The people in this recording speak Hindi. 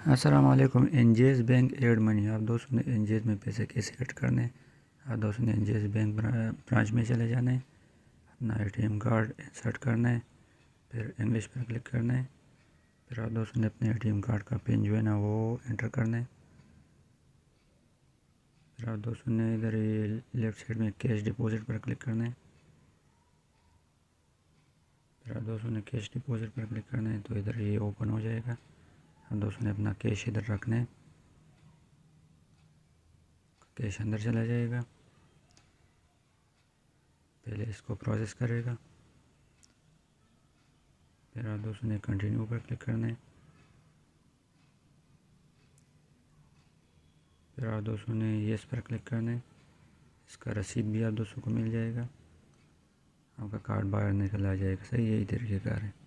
अस्सलाम वालेकुम। एनजेएस बैंक एड मनी। आप दोस्तों ने एनजेएस में पैसे कैसे ऐड करने हैं। आप दोस्तों ने एनजेएस बैंक ब्रांच में चले जाना है, अपना एटीएम कार्ड इंसर्ट करना है, फिर इंग्लिश पर क्लिक करना है। फिर आप दोस्तों ने अपने एटीएम कार्ड का पिन जो है ना वो एंटर करना है। फिर आप दोस्तों ने इधर ये लेफ़्ट साइड में कैश डिपॉजिट पर क्लिक करना है। फिर आप दोस्तों ने कैश डिपॉजिट पर क्लिक करना है तो इधर ये ओपन हो जाएगा। आप दोस्तों ने अपना कैश इधर रखना है, कैश अंदर चला जाएगा। पहले इसको प्रोसेस करेगा, फिर आप दोस्तों ने कंटिन्यू पर क्लिक करना है। फिर आप दोस्तों ने येस पर क्लिक करना है। इसका रसीद भी आप दोस्तों को मिल जाएगा, आपका कार्ड बाहर निकल आ जाएगा। सही, यही तरीक़ेकार है।